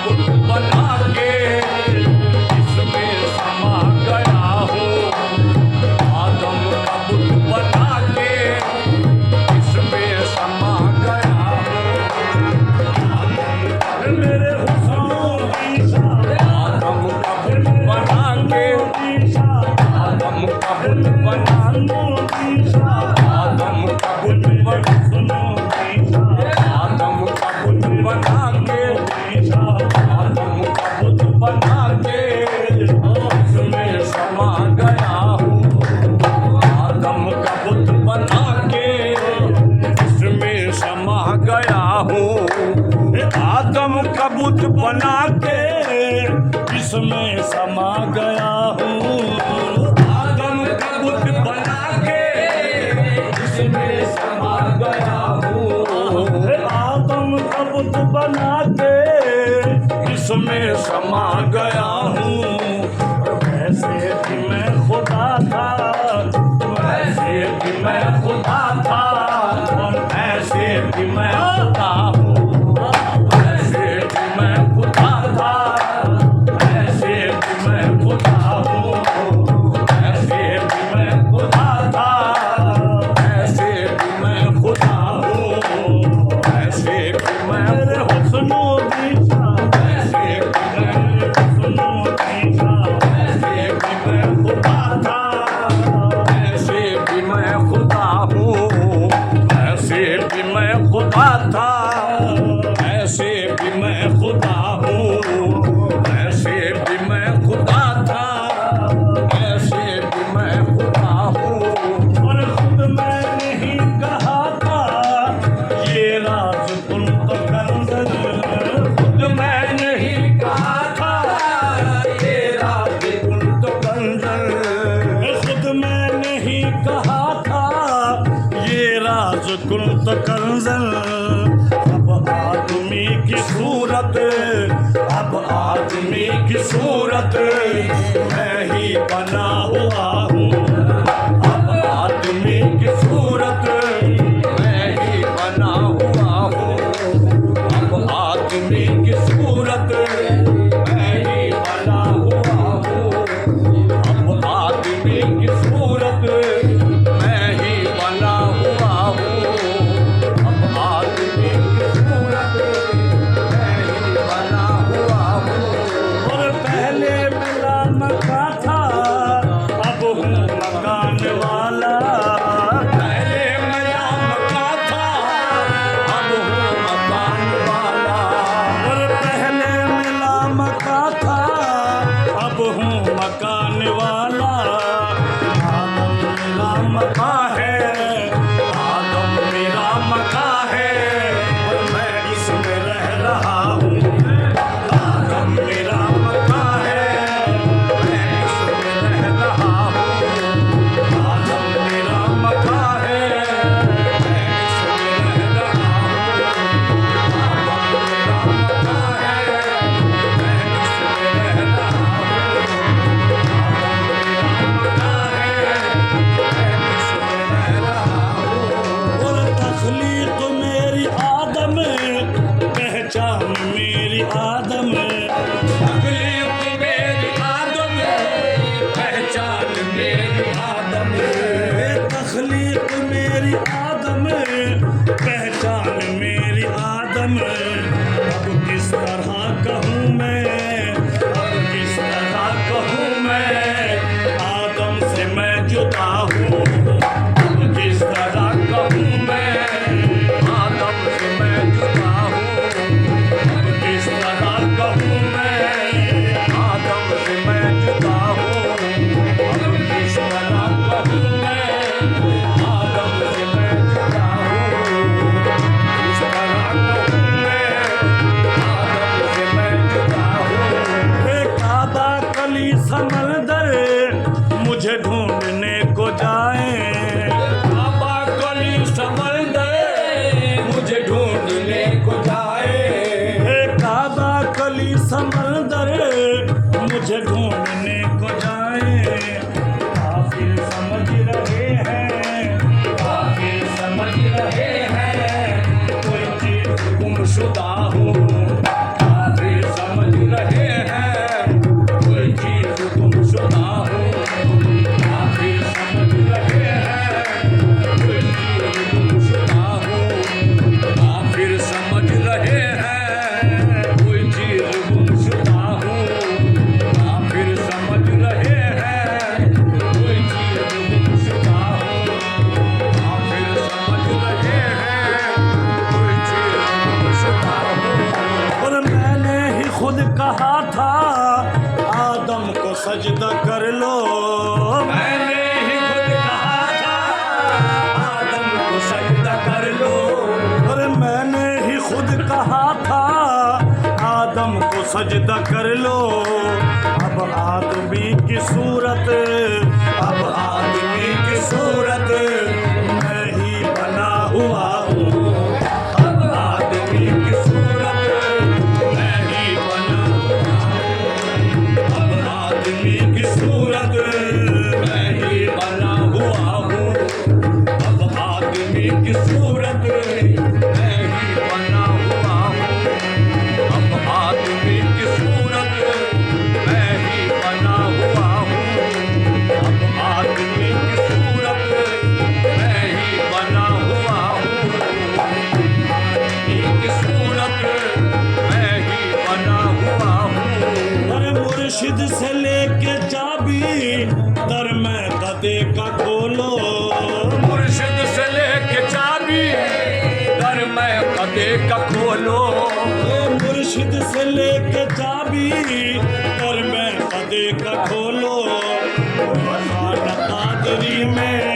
बुत बना के इसमें समा गया हूँ। आदम का बुत बना के इसमें समा गया हूँ। मेरे हुस्नों की आदम का बुत बना के आदम का बुत बना आदम का बुत बना आदम का बुत बना के आदम का बुत बना के इसमें समा गया हूँ। आदम का बुत बना के इसमें समा गया हूँ। आदम का बुत बना के इसमें समा गया हूँ। आदम का बुत बना के इसमें समा गया हूँ। आदम का बुत बना के इसमें समा गया हूँ। वैसे कि मैं खुदा था, वैसे कि मैं खुदा था और ऐसे कि मैं खुदा हूँ। वैसे कि मैं खुदा था ऐसे कि मैं खुदा हूँ। ऐसे कि मैं खुदा था ऐसे कि मैं खुदा हूँ। ऐसे कि मैं मेरे हुस्नों की ऐसे कि मैं हुस्नों की ऐसे कि मैं खुदा था ऐसे कि मैं खुदा हूँ। ऐसे कि मैं खुदा था ऐसे कि मैं खुदा हूँ। ऐसे कि मैं खुदा था ऐसे कि मैं खुदा हूँ। और खुद मैंने ही कहा था ये राज तुम तो कंजर। खुद मैंने ही कहा था ये राज कुल तो कंजर। खुद मैंने ही कहा था ये राज कुल तो कंजर। अब आदमी की सूरत, अब आदमी की सूरत मैं ही बना हुआ हूँ। अब आदमी की सूरत मैं ही बना हुआ हूँ। अब आदमी की सूरत मैं ही बना हुआ हूँ। अब आदमी की सूरत मैं ही बना हुआ हूँ। अब आदमी की सूरत मैं ही बना हुआ हूँ। और पहले मिला मका था अब हूँ मकान वाला। पहले मेरा मका था अब हूँ मकान वाला। और पहले मिला मका था अब हूँ मकान वाला। आदम मेरा मका है, आदम मेरा मका है और मैं इसमें रह रहा हूँ। आदम मेरा मका है मैं इसमें रह रहा हूँ। आदम मेरा मका है मैं इसमें रह रहा हूँ। आदम मेरा मका है मैं इसमें रह रहा हूँ। और तख्लीक मेरी आदम, पहचान मेरी आदम। तकलीफ मेरी आदम पहचान मेरी आदम। तख्लीक मेरी आदम, पहचान मेरी आदम। अब किस तरह कहूँ मैं, अब किस तरह कहूँ मैं आदम से मैं जुदा हूँ। अब किस तरह कहूँ मैं आदम से मैं जुदा हूँ। अब किस तरह कहूँ मैं आदम से मैं जुदा हूँ। अब किस तरह कहूँ मैं आदम से मैं जुदा हूँ। किस तरह कहूँ मैं आदम से मैं जुदा हूँ। काबा कली समंदर मुझे ढूंढने को जाए। काबा कली समंदर मुझे ढूंढने को जाए। काबा कली समंदर मुझे ढूंढने को जाए। काफिर समझ रहे हैं, काफिर समझ रहे हैं कोई चीज गुमशुदा हूँ। काफिर समझ खुद कहा था आदम को सजदा कर लो। मैंने ही खुद कहा था आदम को सजदा कर लो। अरे मैंने ही खुद कहा था आदम को सजदा कर लो। अब आदमी की सूरत, अब आदमी की सूरत मैं ही बना हुआ हूँ। अब आदमी की सूरत मैं ही बना हुआ हूँ। अब आदमी की सूरत मैं ही बना हुआ हूँ। अब आदमी की सूरत मैं ही बना हुआ हूँ। अब आदमी की सूरत मैं ही बना हुआ हूँ। अब आदमी की सूरत मैं ही बना हुआ हूँ। आदमी की सूरत मैं ही बना हुआ हूँ। अरे मुर्शिद से लेके चाबी दर में कदे का खोलो। मुर्शिद से लेके चाबी दर में कदे का खोलो। मुर्शिद से लेके चाबी दर में कदे का खोलो। खान कादरी में